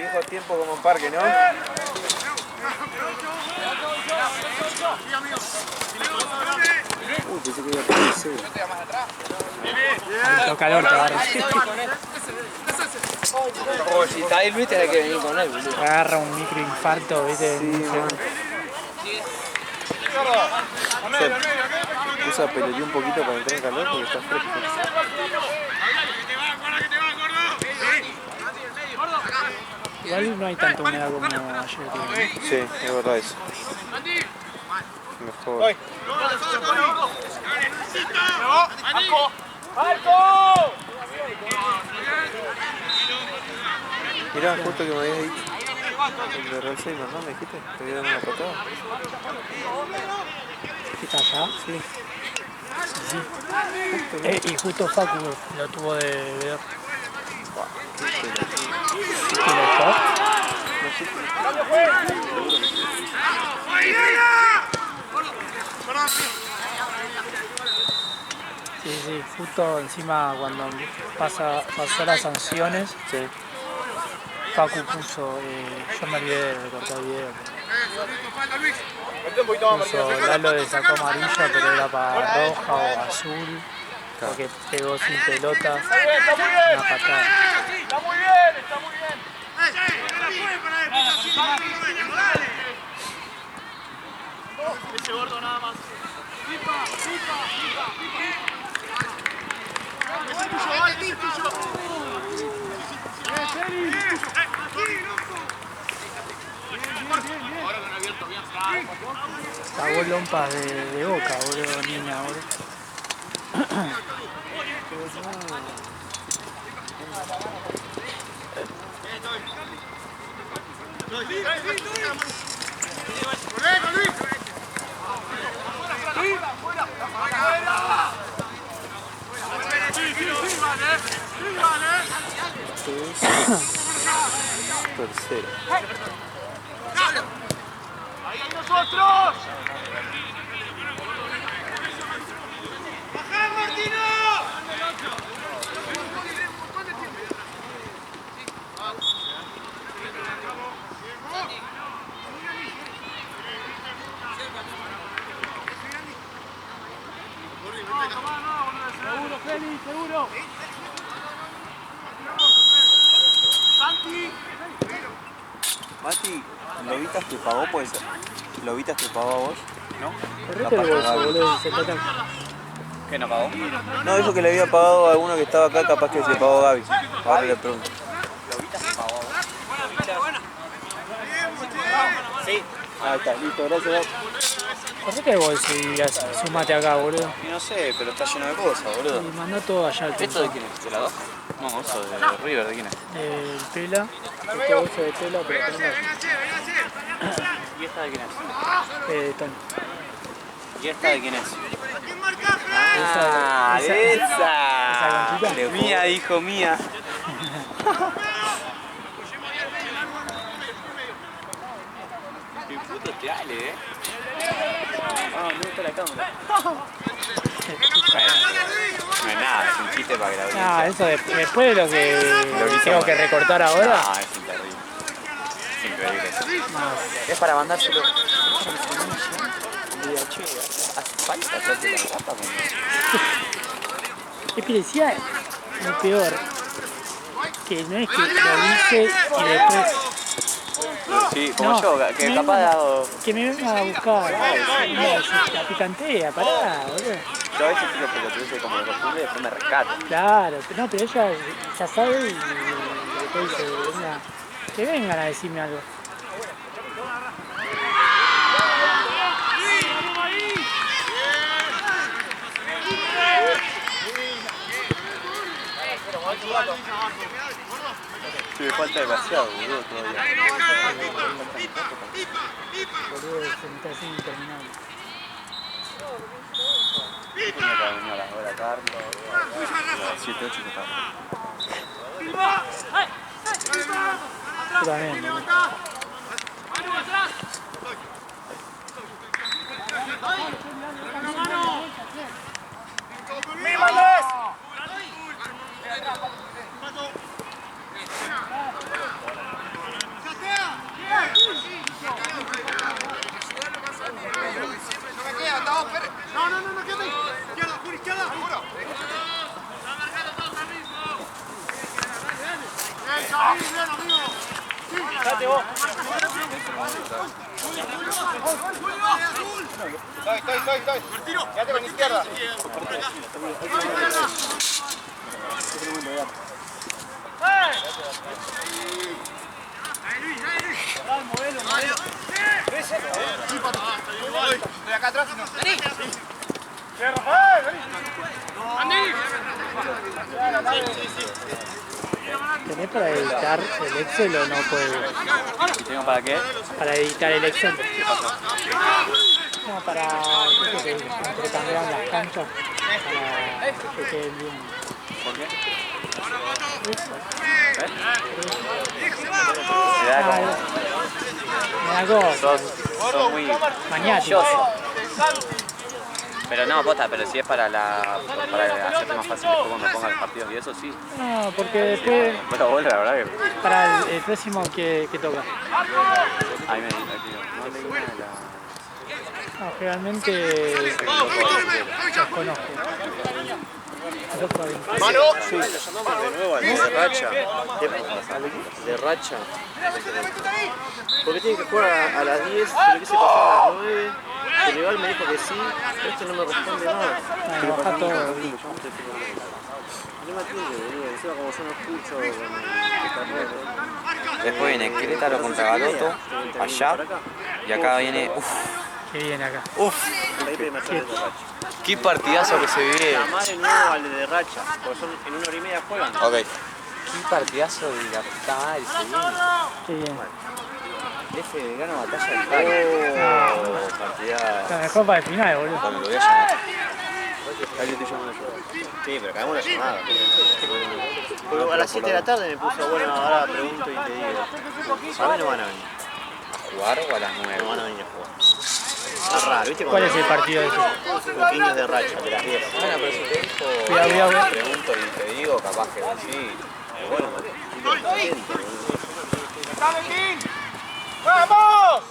Viejo tiempo como en parque, ¿no? Uy, pensé que iba a aparecer. Mucho calor te agarra. Oh, si está ahí, Luis, tenés que venir con él, boludo. Te agarra un microinfarto, ¿viste? Sí, man. Puse a pelotear un poquito para entrar en calor porque está fresco. Igual no hay tanta humedad como ayer. Sí, es verdad eso. Mejor. Mirá, justo que me habías dicho. El de Real Seymour, ¿no? ¿Me dijiste? ¿Te había dado una patada? ¿Está allá? Sí. Sí. Y justo Facu lo tuvo de ver. ¿Qué lo echó? Sí, justo encima cuando pasó las sanciones, Sí. Facu puso, yo me olvidé de cortar el video. Puso Lalo le sacó amarilla, pero era para roja o azul, porque pegó sin pelota una patada. Está muy bien, está muy bien. Ese gordo nada más. Pipa. Ese tuyo. Ahora con abierto bien. Cagó lompas de Boca, boludo, niña, boludo. Tercero. ¡Ahí hay nosotros! ¡Bajá, Martino! Seguro, Félix, seguro. Santi. Mati, ¿Lovitas te pagó, puede ser? ¿Lovitas te pagó a vos? ¿No? Correte el bolso, boludo, se trata. ¿Qué no pagó? No, dijo que le había pagado a alguno que estaba acá, capaz que se pagó a Gaby. Ahora le pregunto. ¿Lovitas te pagó a vos? Sí. Ahí está, listo, gracias. Correte el bolso y sumate acá, boludo. Y no sé, pero está lleno de cosas, boludo. Y mandá todo allá al ¿Esto de quién es? ¿De la 2? No, eso de River, ¿de quién es? El Pela, este bolso de Pela, pero tengo ¿Y esta de quién es? Tony. ¿Y esta de quién es? Esa- ¡Esa! conchita. Mía, hijo, mía. Qué puto te ale, Ah, no está la cámara. No es nada, es un chiste para que la audiencia. Ah, eso después de lo que tengo que recortar ahora. Ah, es terrible. Es increíble eso. Es para mandárselo. ¿Hace falta hacerte la tapa? Es que decía lo peor, que no es que lo dice y después. Sí, como No, yo, que capaz de hago... que me venga a buscar. No, la picantea, pará, boludo. Yo a veces tiro pelotudeces como de costumbre y después me rescato. Claro, no, pero ella ya sabe y después dice, venga, que vengan a decirme algo. Sí, me falta demasiado, boludo, todavía. Boludo, se me está haciendo interminable. Tenía que haber venido a las horas tarde, a las 7, 8 que estaba. Yo también, boludo. Fijate vos. Estoy. Quédate con la izquierda. Estoy acá atrás. Rafael, ¿Tenés para editar el Excel o no puedes? ¿Y tengo para qué? Para editar el Excel. No, para que intercambiar las canchas para que queden bien. ¿Por qué? Me da cosa. Sos muy Maniático. Pero no, posta, pero si es para hacerte más fácil después cuando pongas los partidos y eso sí. No, porque después, Pero vos la verdad que... para el próximo que toca. Ahí me digo, no leí nada de la... No, realmente los conozco. Mano. De nuevo al de racha. De racha. Porque tiene que jugar a las 10, pero que se pasa a las 9. El rival me dijo que sí, pero esto no me responde nada. Baja todo. No me atiende, boludo. Encima como yo no escucho, Después viene Querétaro contra Galoto, allá, y acá viene... Que viene acá. ¡Qué partidazo que se vive! llamar de nuevo al de racha, porque son en 1 hora y media juegan. Ok. ¡Qué partidazo de la puta madre se viene! Qué bien. F gana batalla del Cali. Partidazo. La mejor para el final, boludo. Cuando lo voy a llamar. Ahí le estoy llamando yo. Sí, pero acabamos una llamada. Pero a las 7 de la tarde me puso, bueno, ahora pregunto y te digo. ¿Sabes no van a venir? ¿A jugar o a las 9? No van a venir a jugar. Está raro, ¿viste? ¿Cuál es el partido ese? Los niños de racha, de las 10. Bueno, pero si te dijo... Cuidado. Pregunto y te digo, capaz que sí. Bueno, ¡Vamos!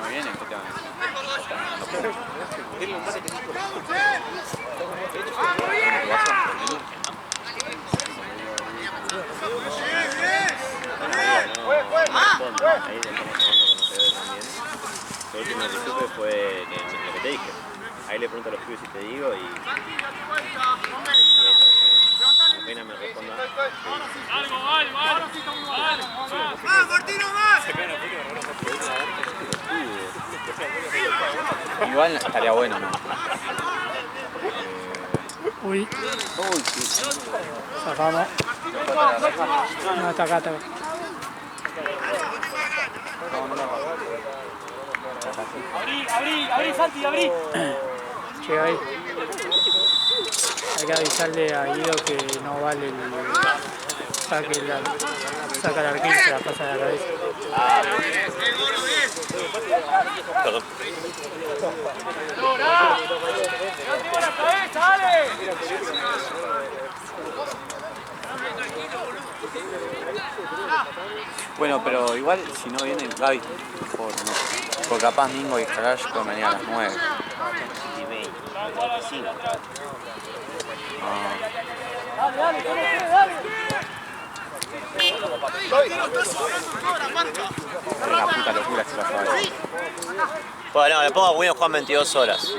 No vienen, ¿qué te van a decir? ahí estamos hablando con los pibes también. Lo último que supe fue lo que te dije. Ahí le pregunto a los pibes si te digo y apenas me responda. ¡Vamos, Martino, más! Igual estaría bueno, ¿no? Uy, Uy, sí. zafamos. No, está acá. Abrí, Santi, abrí. Llega ahí. Hay que avisarle a Guido que no vale el saca el arquero y se la pasa de la cabeza. Perdón. ¡No la cabeza, dale! Bueno, pero igual si no viene Gaby, por capaz Mingo y Jalash pueden venir a las 9. Y 20. 5. Dale, dale. Una puta locura se pasó ahí. Bueno, le pongo a William Juan 22 horas.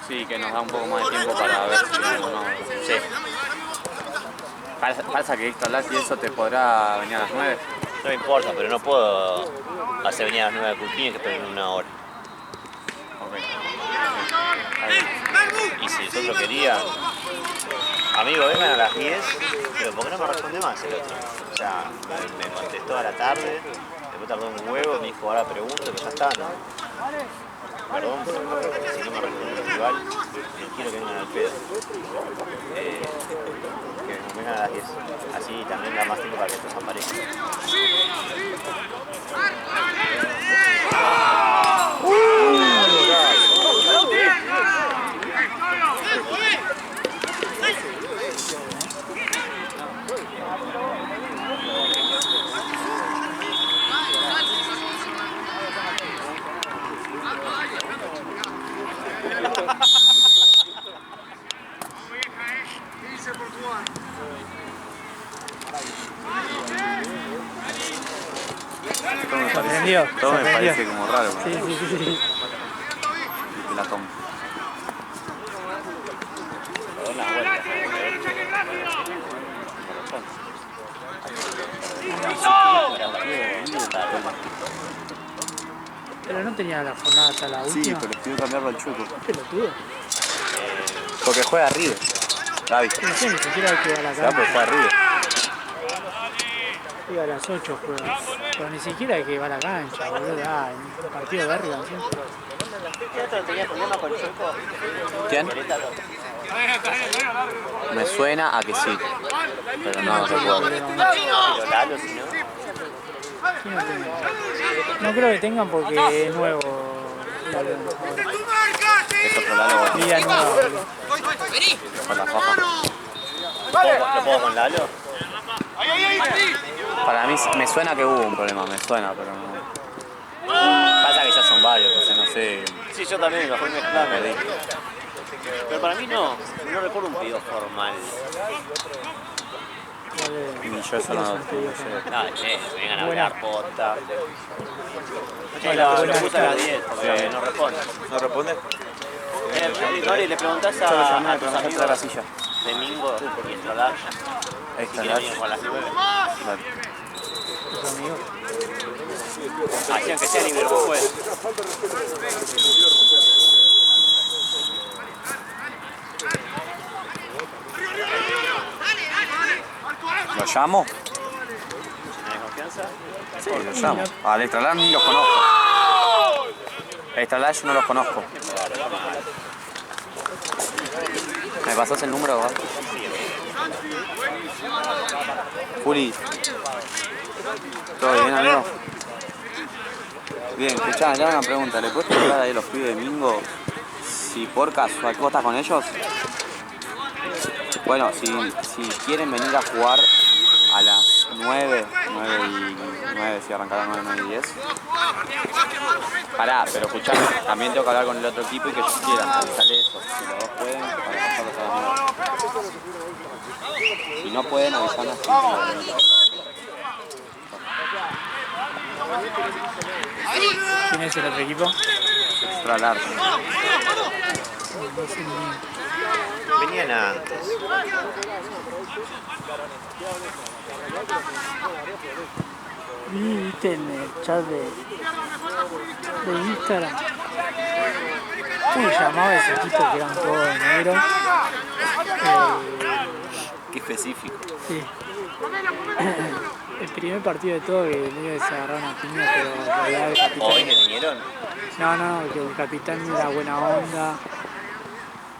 Sí, que nos da un poco más de tiempo para ver si viene o no. Sí. Pasa que Víctor Lass y eso te podrá venir a las 9. No me importa, pero no puedo hacer venir a las 9 de Culquín que esperan 1 hora. Ok. Y si nosotros querían, amigo, vengan a las 10, pero ¿por qué no me responde más el otro? O sea, me contestó a la tarde, después tardó un huevo, me dijo ahora pregunto, pero ya está, ¿no? Perdón, pero si no me responde el rival, no quiero que vengan al pedo. Que vengan a las 10, así también da más tiempo para que estos aparezcan. Sorprendió. Todo me sorprendió. parece como raro. Sí, sí, sí, sí. Y te la tomo. Pero no tenía la jornada hasta la Sí, última. pero estoy cambiarlo al chuco. ¿Qué pelotudo? Porque juega River. Gaby. No sé, ni siquiera que va a la Se va porque cancha. juega River. Iba a las 8 juega. Pero ni siquiera que va a la cancha, boludo. Ah, en el partido de arriba, ¿sí? ¿Qué otro tenía problema con Chueco? ¿Quién? Querétaro. Me suena a que sí. Pero no recuerdo. Pero Lalo, si no. Sí, no tengo. No creo que tengan porque es nuevo. Lalo, ahora. Es otro Lalo, bueno. Liga nueva, boludo. Con la faja. ¿Lo puedo con Lalo? Para mí me suena que hubo un problema, me suena, pero no. Pasa que ya son varios, entonces no sé. Sí, yo también lo fui mezclando. Perdí. Pero para mí no recuerdo un pedido formal. Ni yo eso no lo sé. No, vengan a Buena. hablar posta. Che, Hola, lo buenas puse a las tardes. 10 porque no responde. ¿No responde? Nori, le preguntás Yo lo llamé, a pero tus no está la amigos silla. de Mingo y Estrolach Ahí si está, quieren la ir con las 9. Dale. Tus amigos. Hacían que sea ni ver después. ¿Lo llamo? ¿Tenés confianza? Sí, lo llamo. Al Estralar ni los conozco. El Estralar yo no los conozco. ¿Me pasás el número, Gaby? Juli. ¿Todo bien, amigo? Bien, escuchá, ya una pregunta. ¿Le puedes preguntar ahí a los pibes de Mingo si por casual vos estás con ellos? Bueno, si quieren venir a jugar a las 9 y 9, si arrancarán 9 y 10. Pará, pero escuchame, también tengo que hablar con el otro equipo y que ellos quieran, avisale eso. Si los dos pueden, para pasarlos a las 9. Si no pueden, avisanos que ¿Quién es el otro equipo? extra largo. No sé ni- Venían antes. ¿Viste en el chat de Instagram? ¿Cómo se llamaba ese equipo que eran todos de negro? Qué específico. Sí. El primer partido de todo que medio se agarraron a piña, pero en realidad el ¿Hoy que capitán... vinieron? No, que el capitán era buena onda,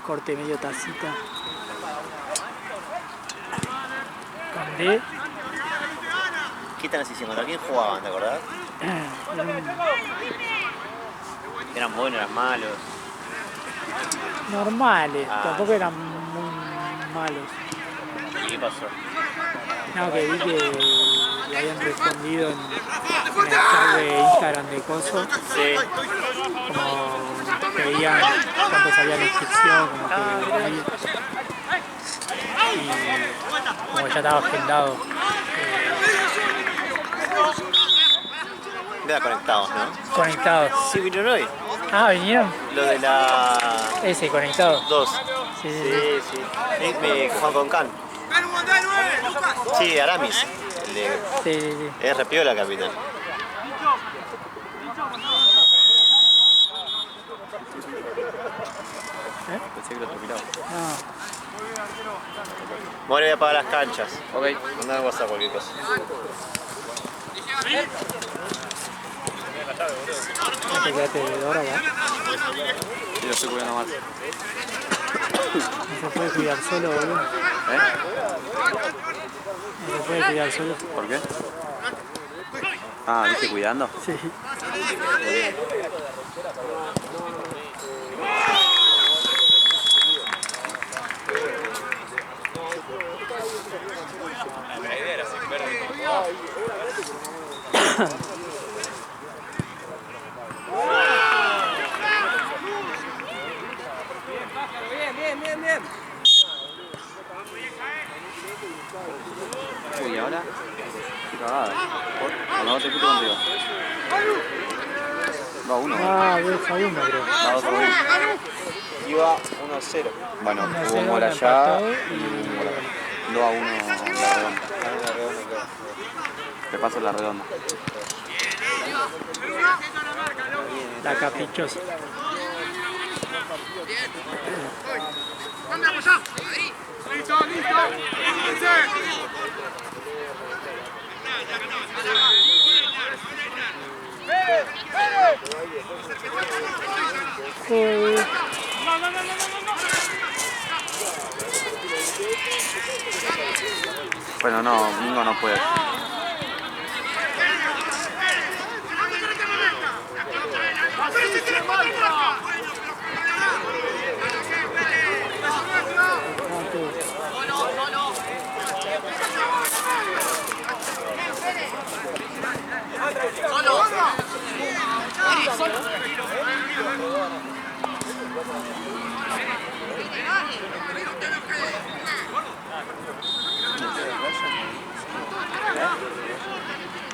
corte medio tacita. Con D, ¿Qué están así? ¿Contra quién jugaban, te acordás? era un- ¿Eran buenos, eran malos? normales, Ah. tampoco eran muy malos. ¿Y qué pasó? No, que vi que le habían respondido en el chat de Instagram de Coso, Sí. como que veían cuánto salía la inscripción, como que ahí, y como ya estaba agendado. Quedan conectados, ¿no? Conectados. Sí, vinieron hoy. Ah, ¿vinieron? Lo de la Ese, conectado. 2. Sí, sí, Sí, sí. sí. Me Juan con Can. Sí, Aramis. El de Sí, sí, sí. es repiola, capitán. Pensé que lo terminaba. No. Bueno, voy a apagar las canchas. Ok. Mandame WhatsApp cualquier cosa. ¿No te quedaste de hora acá? Sí, lo estoy cubriendo mal. No se puede cuidar solo, boludo. ¿Eh? No se puede cuidar solo. ¿Por qué? Ah, ¿viste cuidando? Sí. Bien, bien, bien, bien. Uy, ahora. Qué cagada. Cuando vos te fuiste contigo. Va 1. Ah, 2-1 creo. Va 2-1. Iba 1-0. Bueno, 1-0 hubo un gol allá empató y un gol acá. 2-1 la redonda. Te paso la redonda. La caprichosa. ¡Listo, listo! Bueno, no, Mingo no puede.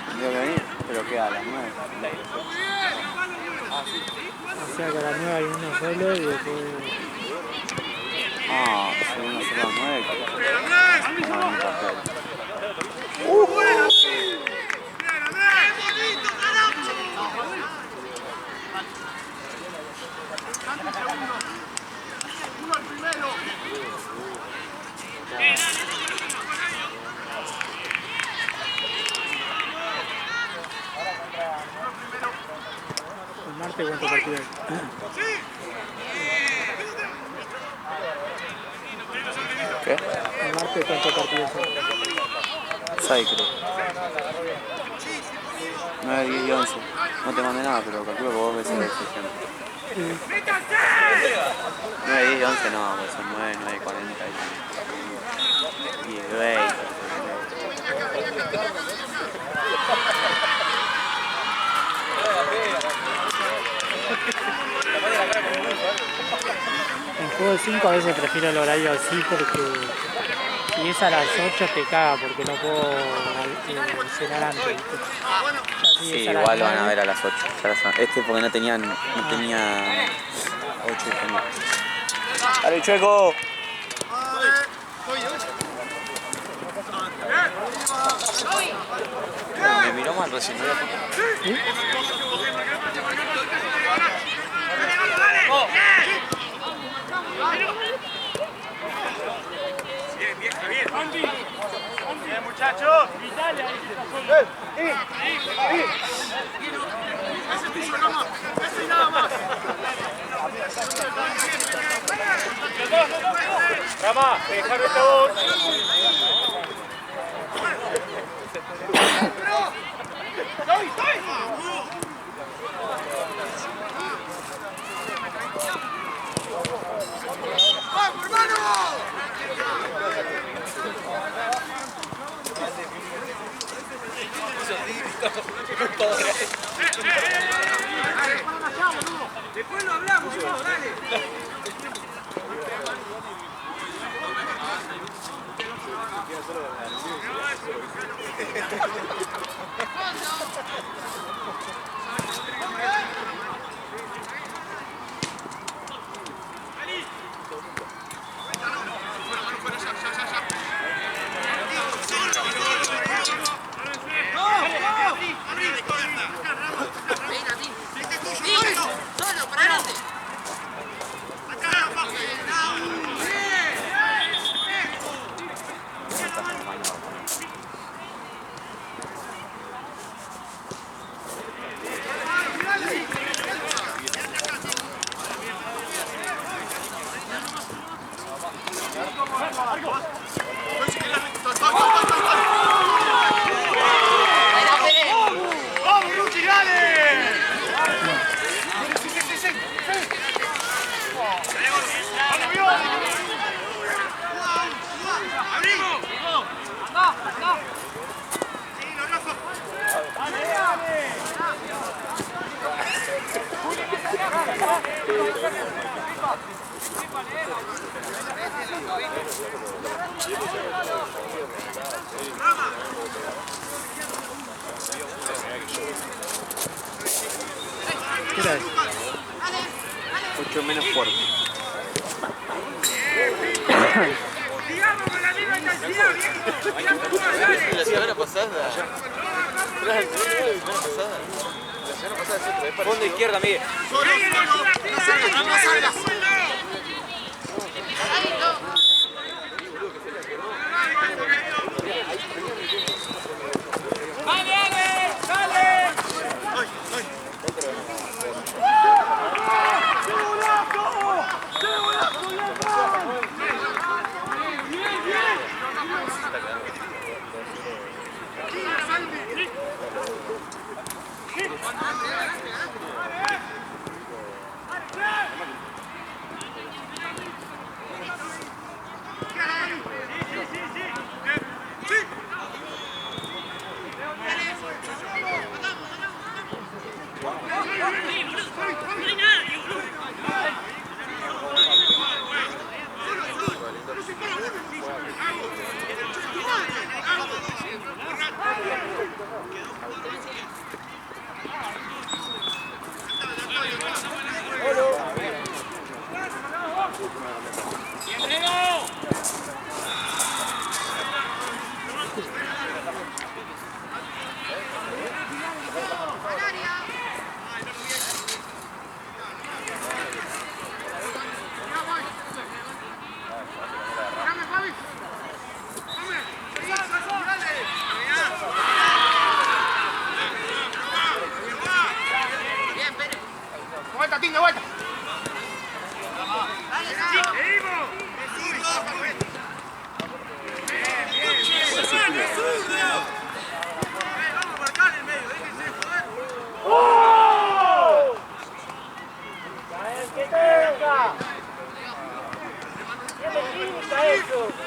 Tendría que venir, pero queda a las 9. O sea que a las 9 hay uno solo y después. Ah, si uno solo a las 9, no, ni papel. El martes cuánto partido hay. ¿Qué? El martes cuánto partido hay. 6 creo. 9, 10 y 11. No te mandé nada, pero calculo que vos ves el ejemplo. 9, 10 y 11 no, pues son 9, 9, 40 y 20. En juego de 5 a veces prefiero el horario así porque si es a las 8 te caga porque no puedo cenar antes. ¿Viste? O sea, si Sí, es a las igual lo van a 9, ver a las 8. Ya lo saben. Este porque no tenía 8 y tenía. ¡Dale, Chueco! Me miró mal recién. Bien, muchachos. Italia, ahí está solo. Ese es tuyo nada más. Ese y nada más. Rama, déjame esta voz. ¡Vamos, hermano! Después lo hablamos, no, dale. Solo, para adelante. ¡Vamos, Ruchi, dale! ¡Abrimos! ¡Anda, anda! ¡Sí, Rafa! ¡Dale, dale! ¿Qué era eso? 8 menos fuerte. La semana pasada. La semana pasada. Fondo izquierda, Miguel.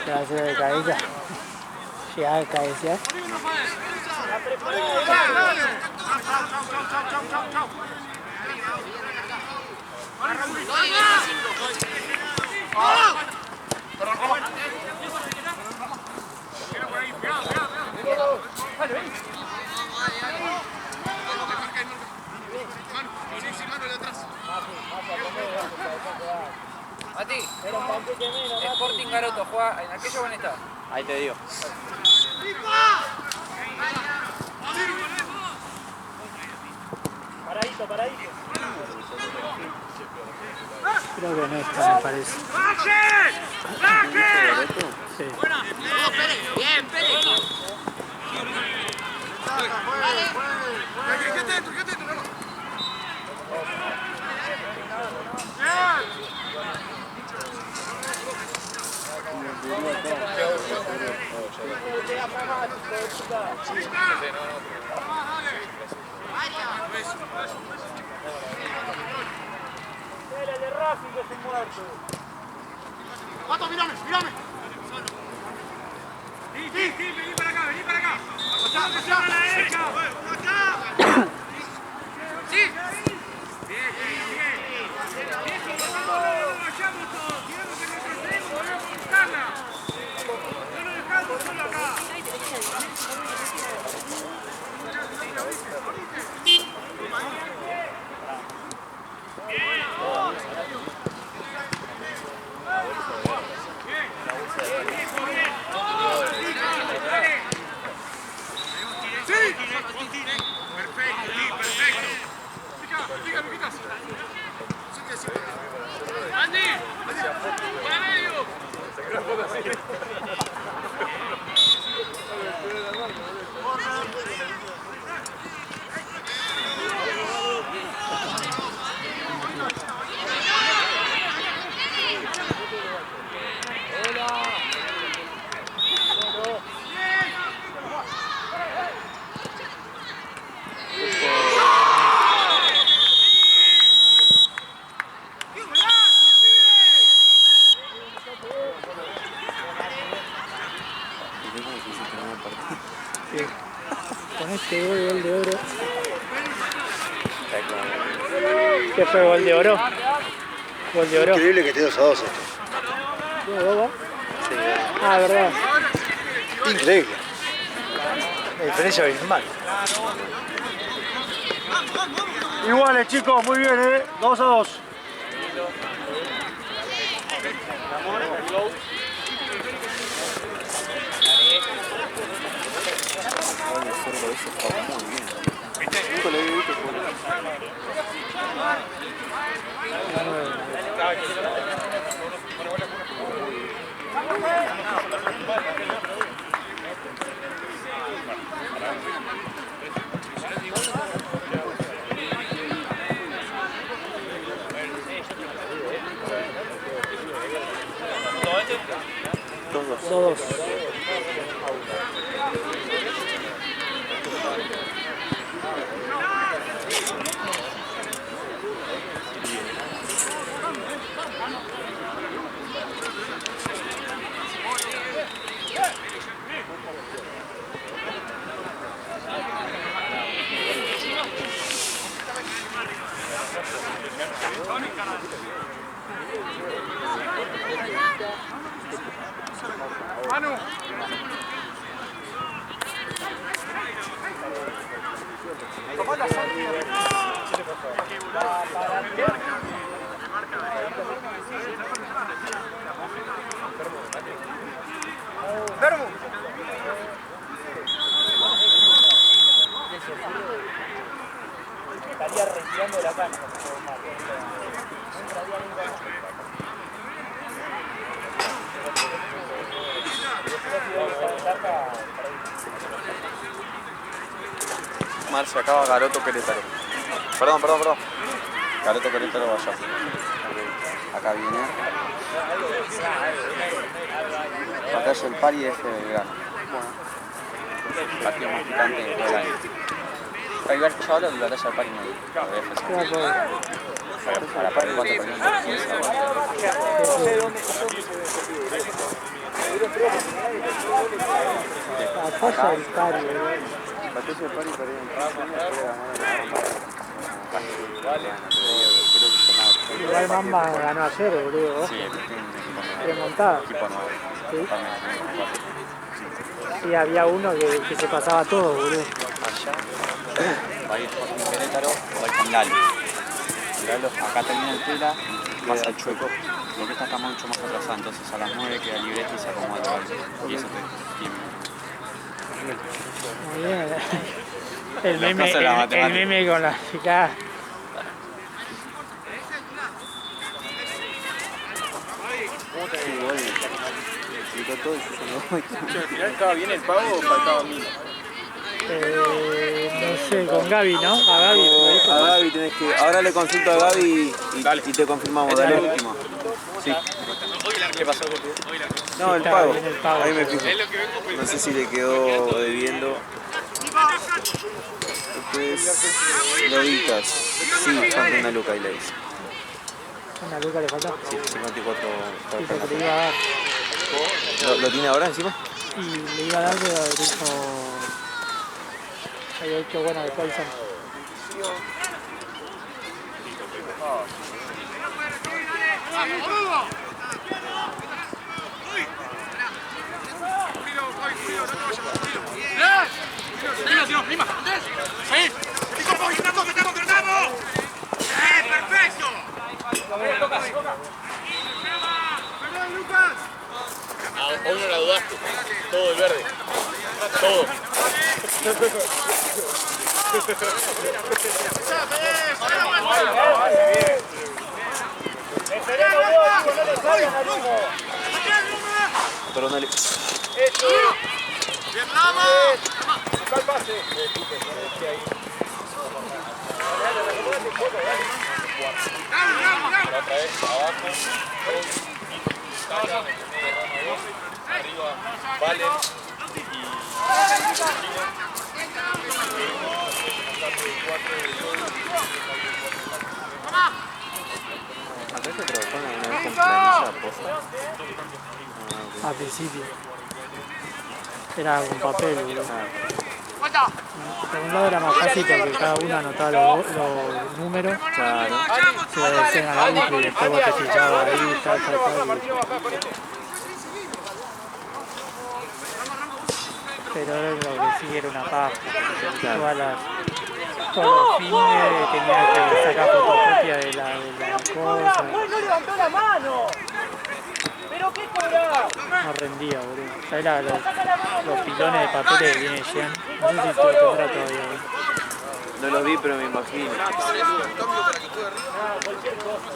Se va a hacer de cabeza. Llega a cabecear. Mati, Sporting Garoto juega en aquella buena está. Ahí te digo. Paradito, paradito. Creo que no está, me parece. Sí. Bien, Pérez. El de Racing que es un muerto. Pato, mírame, mírame. Sí, vení para acá, vení para acá. Allá, a la derecha. Acá. Sí. Bien. Vayamos todos, tiramos que retrocedemos, volvemos a buscarla. No nos dejamos solo acá. Con este gol de oro. ¿Qué fue gol de oro? Gol de oro. Increíble que esté 2-2 esto. ¿Cómo va? Sí, Ah, verdad. Increíble. Una diferencia abismal. Iguales, chicos, muy bien, 2-2. Todos. Manu. Tomá la salida. Vermo. Estaría retirando la cancha. Marcia, acaba Garoto Querétaro. Perdón. Garoto Querétaro vaya. Acá viene. Batalla del Pari es Belgrano. Bueno. Partido más picante de todo el año. Para igual que yo hablo de la batalla del Pari no hay. Para Pari cuánto perdimos. 15 Batalla del Pari, Batalla del Pari perdieron 15 igual Mamba ganó ayer, boludo. Sí, tiene un equipo nuevo. Remontada. Equipo nuevo. Sí. Totalmente. Sí, había uno que se pasaba todo, boludo. Allá va a ir con Querétaro o va a ir con Lalo. Lalo, acá termina el Tela y pasa al Chueco. Lo que está mucho más atrasado, entonces a las 9 queda libreta y se acomoda el Lalo. Y eso te tiene. Muy bien. El meme con la chica. ¿Al final estaba bien el pago o faltaba mil? No sé, con Gaby, ¿no? A Gaby. A Gaby tenés que... Ahora le consulto a Gaby y te confirmamos. Dale el último. Sí. ¿Qué pasó? No, el Sí, pago. bien el pago. Ahí me fijo. No sé si le quedó debiendo. Después, Loditas. Sí, falta una luca y le dice. Una luca le falta. Sí, 54. Sí, porque le iba a dar. ¿Lo tiene ahora encima? Y le iba a dar, pero dijo... Había hecho bueno de Paisano. ¡Perfecto! Lucas! Hoy no la dudaste. Todo el verde. Todo. Perdónale. ¡Bien, bravo! ¿Cuál pase? Otra vez abajo. Arriba. Vale. ¿Acá se trabajó una vez con planilla posta? Al principio. Era un papel, boludo. Por un lado era más fácil porque cada uno anotaba los números. Claro. Se lo decían al árbitro y después vos te fijabas ahí, tal. pero lo que sí era una paja. Todos los fines tenía que sacar fotocopia de la cosa. ¡No levantó la mano! ¿Pero qué cobrás? No rendía, boludo. ¿Sabés los pilones de papeles que viene Jean? No sé si se lo tendrá todavía, boludo. No los vi, pero me imagino.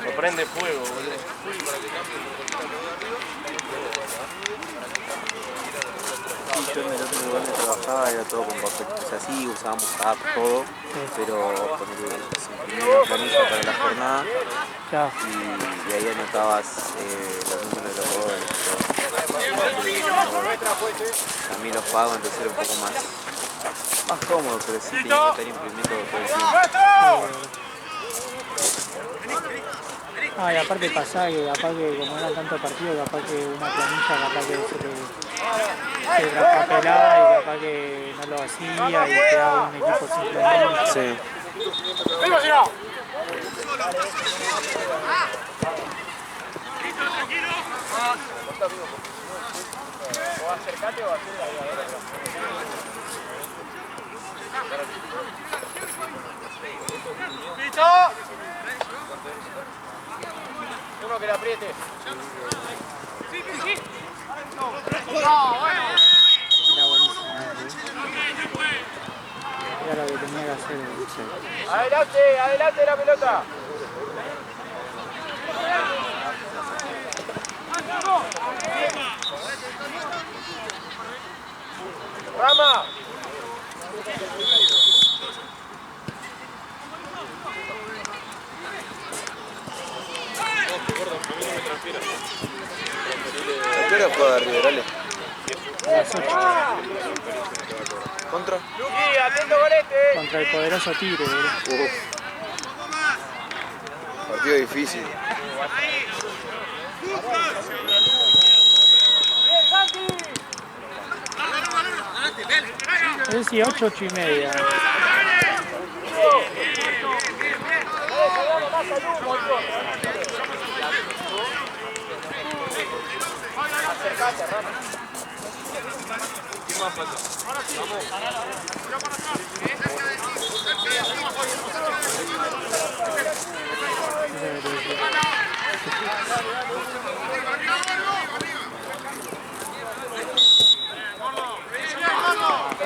Lo prende fuego, boludo. Yo en el otro lugar donde trabajaba era todo con papel. O sea, sí usábamos app, todo, pero ponele, se imprimía una planilla para la jornada Claro. y ahí anotabas los números de los goles. A mí los pago, entonces era un poco más cómodo, pero sí tenía que estar imprimiendo todo el tiempo. Ah, y aparte pasaba que capaz que como eran tantos partidos, capaz que una planilla capaz que se traspapelaba y capaz que no lo hacía y quedaba un equipo simplemente. Sí. Uno que le apriete. Era lo que tenía que hacer. Adelante, adelante la pelota. Rama. ¿A qué hora juega Riverales? A las 8. ¿Contra? Luqui, atento con este. Contra el poderoso Tigre, boludo. Partido difícil. Es 18, 8:30. Acercate, Rama.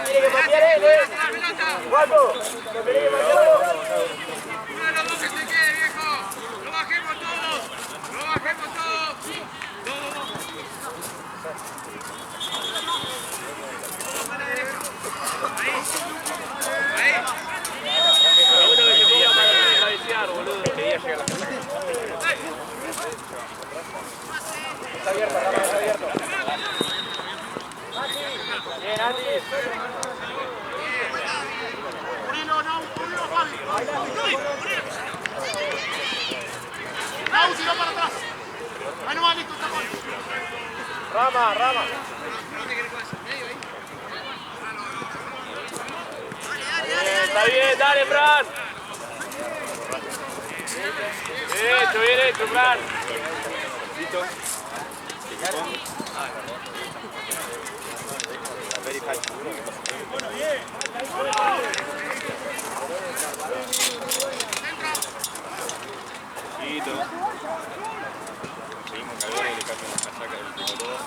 Tiene que patear él, Guapo, lo tiene que patear vos. Uno de los dos que se quede, viejo. Lo bajemos todos. Lo bajemos todos. Uno que se ponga para cabecear, boludo. Quería llegar a la casa. Está abierto, Rama, está abierto. Bien, Andy. Rama, Rama. Está bien, dale, Fran. Bien hecho, Fran. Listo. Seguimos cargando y le cambian la casaca del tricolor.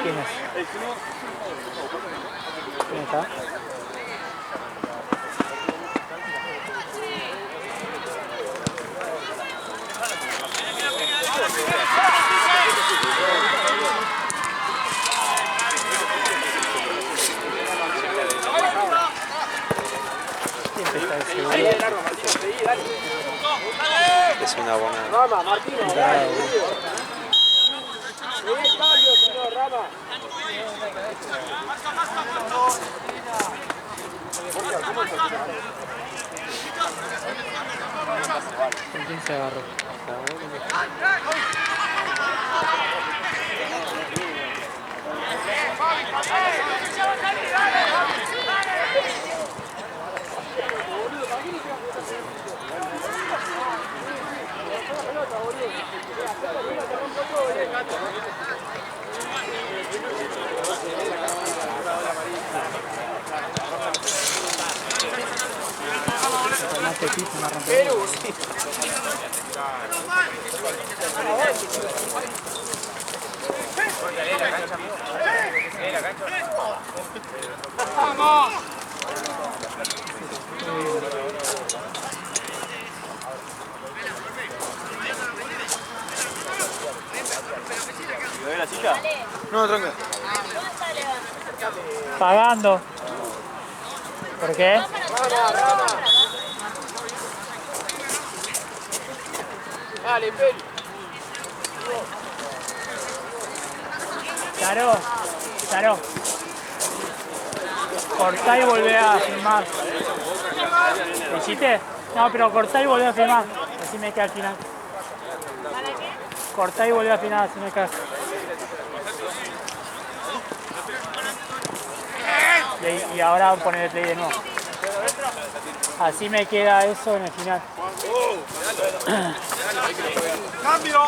¿Quién es? ¿Quién está? Siempre está el seguro. Es una buena. Rama, Martino. Bravo. Cambio, señor Rama. se agarró. Más petit, una rompedora. ¡Vamos! ¿Le doy la silla? No, tranca. Pagando. ¿Por qué? Dale, Peri. Claro, claro. Cortá y volvé a filmar. ¿Lo hiciste? No, pero cortá y volvé a filmar. Así me queda al final. ¿Para qué? Cortá y volvé a filmar, así me queda. Y ahora poner el play de nuevo. Así me queda eso en el final. ¡Cambio!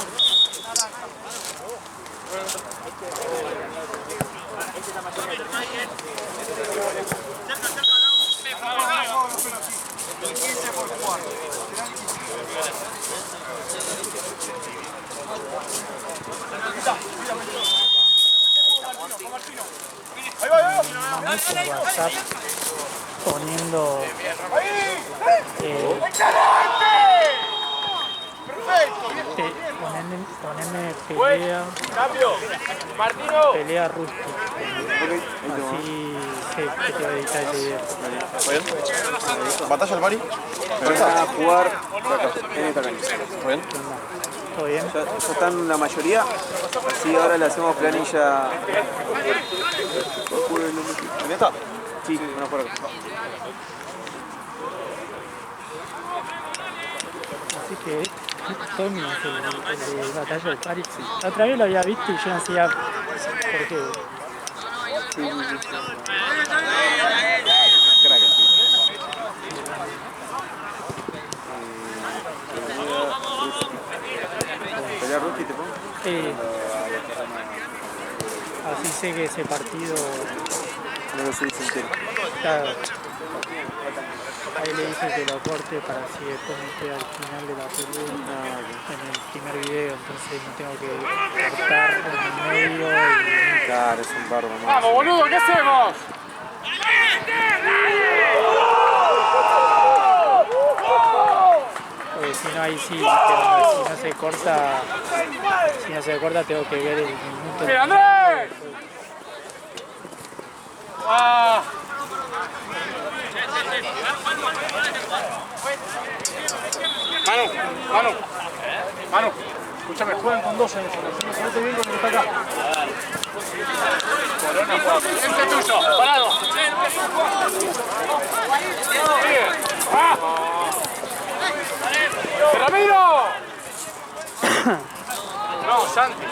Por WhatsApp poniendo ponerme pelea, pelea rústica. Así sé que te va a editar ese video. ¿Batalla al Bari? Van a jugar en esta cancha. ¿Está bien? ¿Todo bien? Ya están la mayoría, así ahora le hacemos planilla. ¿En esta? Sí, van a jugar acá. Así que Tommy hace el de batalla del París. La otra vez lo había visto y yo no sabía por qué. Crack, sí. ¿Pelea Rusty te pongo? Así sé que ese partido, No lo sé entero. claro, ahí le dice que lo corte para si después me queda al final de la pelea en el primer video, entonces no tengo que cortar en el medio y Claro, es un bardo más. ¡Vamos, boludo! ¿Qué hacemos? porque si no ahí sí, si no se corta, tengo que ver el minuto. ¡Bien, Andrés! ¡Ah! Manu, escúchame, juegan con 12 en el ponete bien con el que está acá. Este tuyo, parado. ¡Ah! ¡Ramiro! No, Santi.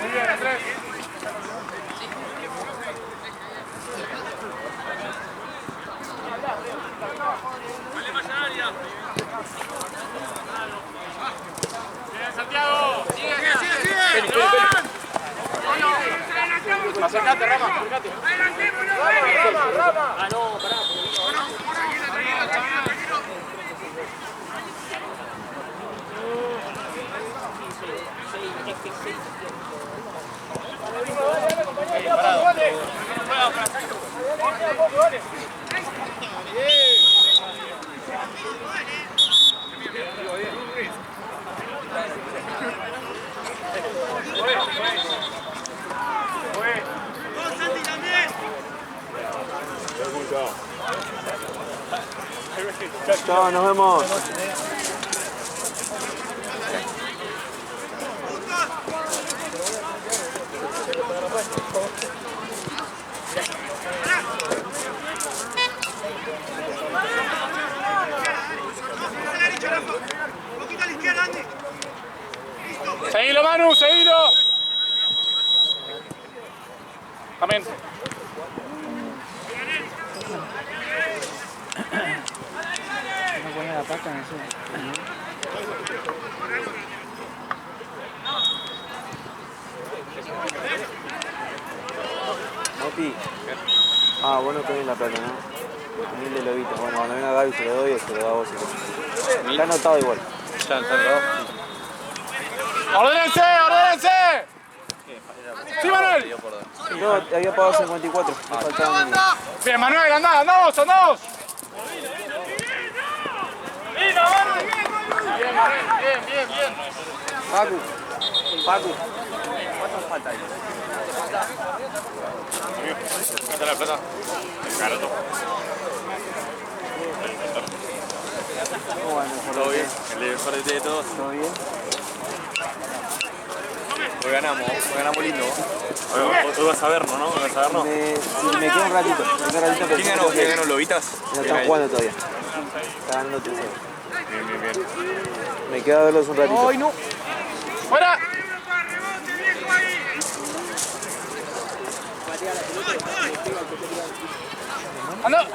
Muy bien, Andrés. Bien, Santiago. Sigue. Acércate, Rama, acércate. Rama. Ah, no, pará. Chao, nos vemos. Un poquito a la izquierda, Andy. Seguilo, Manu, seguilo. Amén. No ponía la pata, no sé. Moti. Ah, vos no tenés la plata, ¿no? 1000 de lobito. Bueno, cuando venga Gaby se lo doy o se lo da a vos. Está anotado igual. Ya está grabado. ¡Ordénense! ¡Ordénense! ¡Sí, Manuel! No, había pagado 54. Me faltaban uno. Bien, Manuel, andá, andamos, andamos. Bien, Manuel, bien. Pacu. Pacu. ¿Cuánto falta ahí? ¿Qué está la plata? Garoto. ¿Cómo van? Todo bien. El mejor de todos. ¿Todo bien? Hoy ganamos lindo. Hoy vas a vernos, ¿no? Vas a vernos. Me queda un ratito. ¿Quién ganó Lobitas? No están jugando todavía. Está ganando tercero. Bien. Me queda verlos un ratito. ¡Ay, no! ¡Fuera! ¡Anda!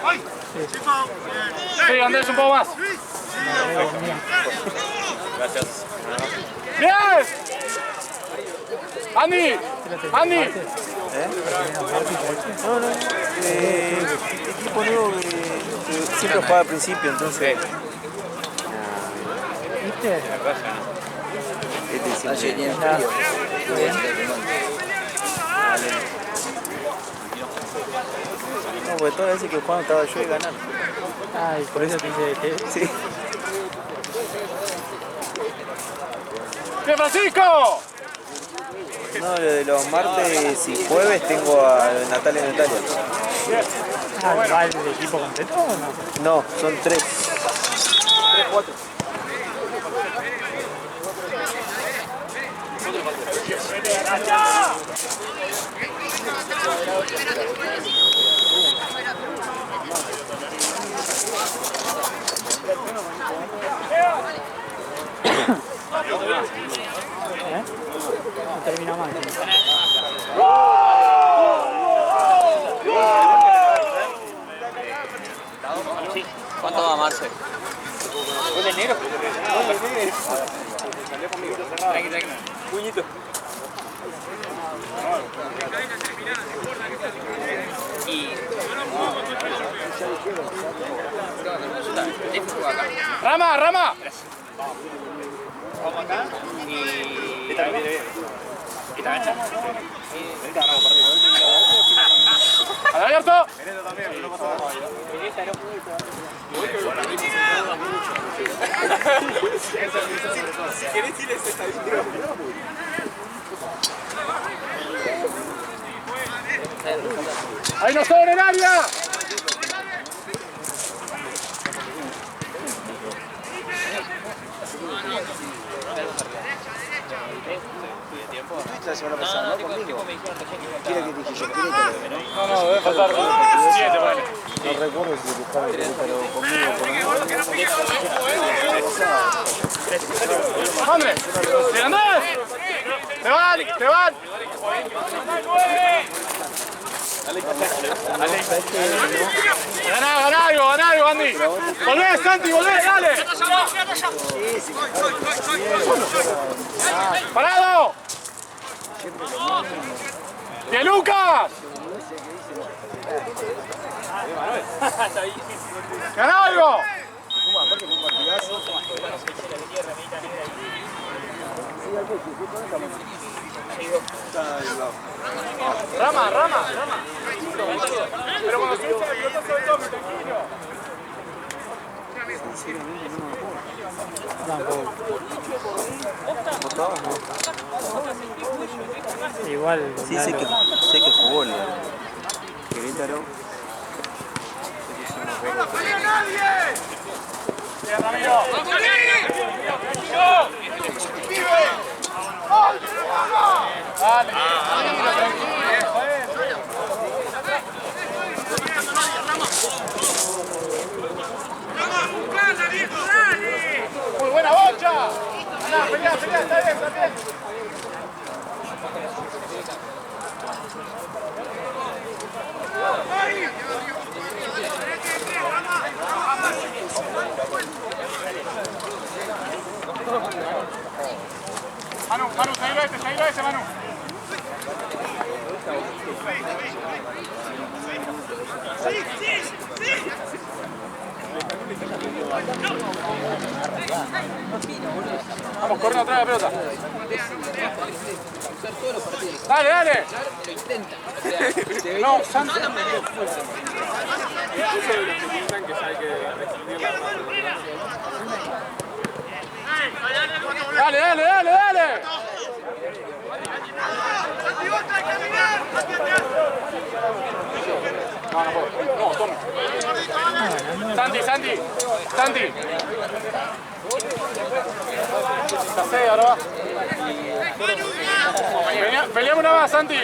Sí, Andrés, un poco más. Gracias. ¡Bien! ¡Andy! ¡Andy! No. Este equipo nuevo que siempre juega al principio, entonces. ¿Viste? Este siempre. No, porque todas las veces que jugamos estaba yo y ganando. Ay, por eso te dice que... Sí. ¡Bien, Francisco! No, lo de los martes y jueves tengo a Natalia y Natalia. Ah, ¿va el equipo completo o no? No, son 3. 4. No termina mal. ¿Cuánto va Marce? Puñito. Rama, Rama. Vamos acá y... Esta viene bien. ¿Esta cancha? ¡Al abierto! Si querés tienes esta estadística. ¡Ahí no está en el área! La semana pasada, ¿no? Conmigo. ¿Quiere que dije yo? No, debe faltar 7, vale. No recuerdo si dibujaron, pero conmigo, por lo menos. ¡Andrés! ¡Sí, Andrés! ¡Te van! ¡Te van! Ganá algo, Andy. Volvé, Santi, volvé, dale. ¡Parado! ¡Bien, Lucas! ¡Ganá algo! Rama. Pero cuando subiste la pelota se ve todo tranquilo. Igual. Sí, sé que jugó el Querétaro. ¡No falló nadie! Muy buena bocha. Andá, pelea, está bien, está bien. Manu, se ha ido ese, Manu. Vamos, corriendo atrás de la pelota. Dale. No, Santi. Dale. No puedo. No, tome. Santi. Está ahora va. Peleamos una más, Santi.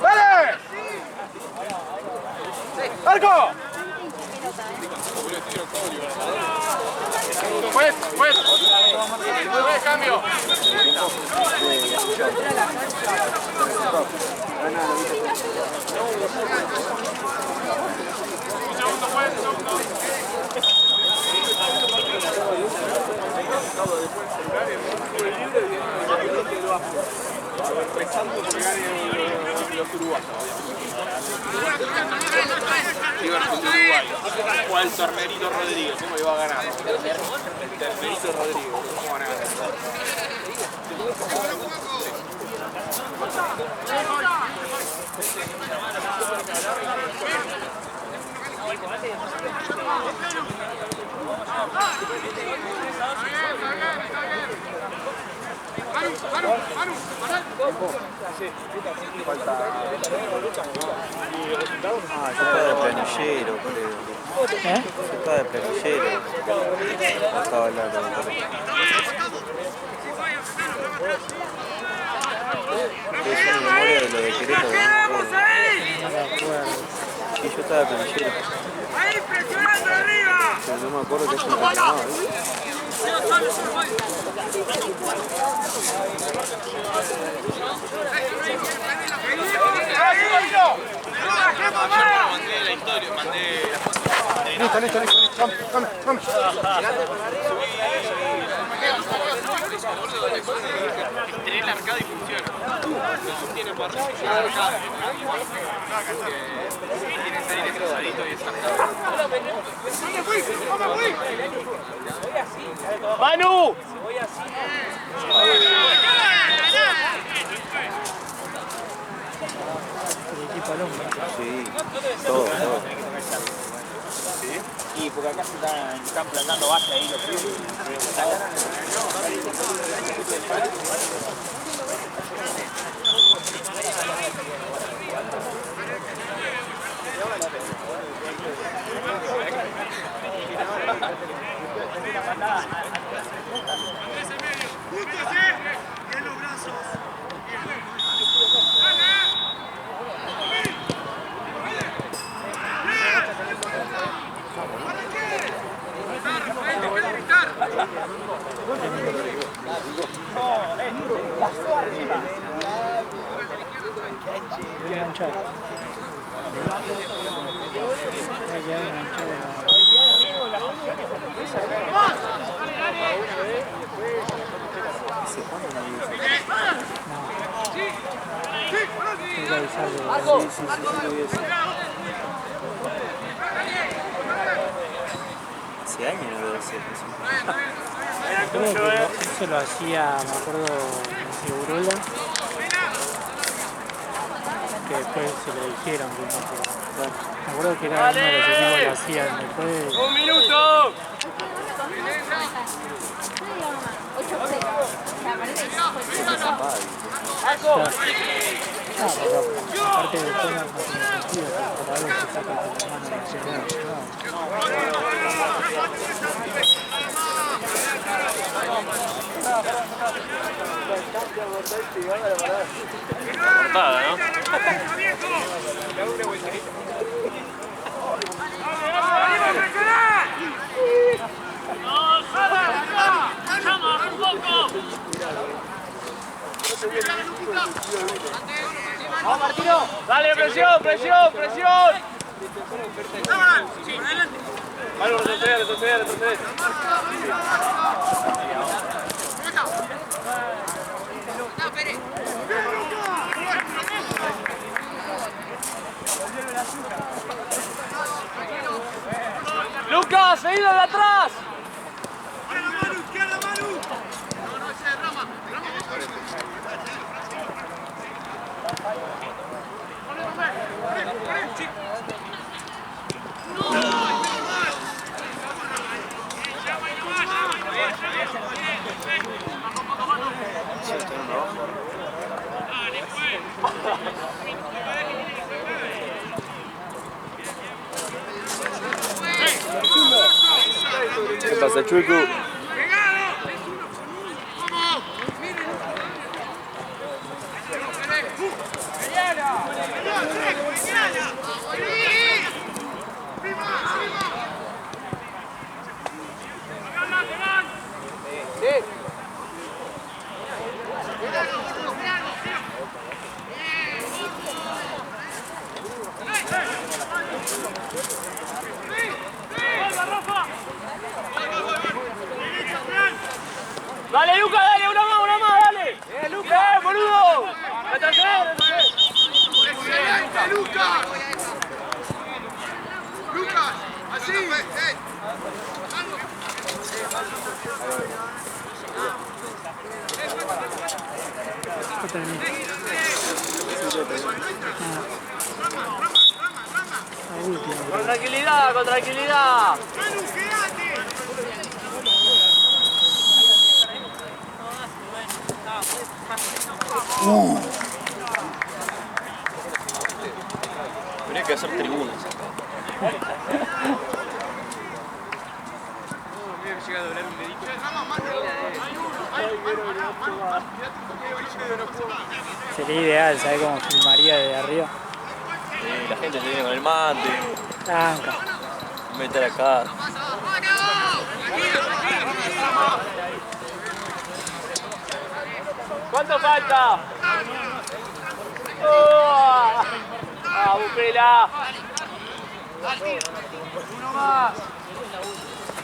¡Dale! ¡Marco! Pues, cambio. Un segundo. Rezando que gane los uruguayos. River contra Uruguay. ¿Cuál Ternerito Rodríguez? ¿Cómo le va a ganar? Ternerito Rodríguez. ¿Cómo van a ganar? Manu. Ah, yo estaba de planillero, creo. ¿Eh? Yo estaba de planillero. No estaba hablando. Esa memoria de lo de Querétaro. Sí, yo estaba de planillero. ¡Ahí, presionando arriba! Pero no me acuerdo que haya entrenado, Listo. Vamos. Tiene el arcade y funciona. Tiene para recepcionar el arcade. Tiene que salir pesadito y es ¡Manu! El equipo al hombro. Sí, todo. Y porque acá están plantando base ahí los clubes. En los brazos. Voy a enganchar. Hace años no lo hacía. Creo que eso lo hacía, me acuerdo, en Segurola, que después se lo dijeron, que no, pero, me acuerdo que era uno de los equipos que lo hacían después. ¡Un minuto! pero aparte de todo no tiene sentido, porque por algo se saca con la mano de la ciudad. Cortada, ¿no? ¡Vamos, Martino! Dale, presión, presión, presión. Sí, adelante. Vale, retroceder, retroceder, retroceder. Lucas, seguido de atrás. ¡Izquierda, Manu! No, ese es Rama. ¿Qué pasa, Chueco? Dale, Lucas, dale, una más, dale. Lucas, boludo. Retroceder, ¡Excelente, Lucas! ¡Lucas! ¡Así! Con tranquilidad, con tranquilidad. ¡Manu, quédate! Habría que hacer tribunas acá. Sería ideal, ¿sabes cómo filmaría desde arriba? La gente se viene con el mate, Tranca. meter acá. ¿Cuánto falta? ¡Oh! ¡Ah, Bupela! Uno más.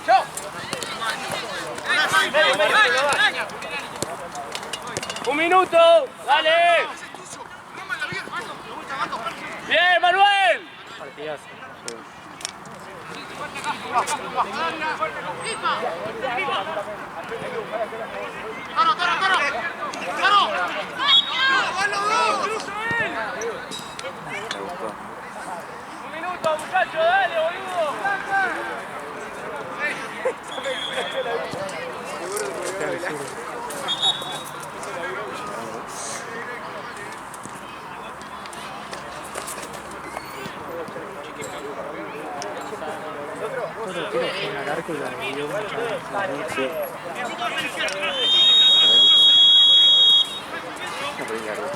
¡Chau! ¡Un minuto! ¡Dale! ¡Bien, Manuel! Partidazo. ¡Toro, toro, toro! ¡Toro! Me gustó. ¡Un minuto, muchachos! ¡Dale, boludo! Todo tiro fue al arco y la dio muchas veces. Sí. No podía llegar.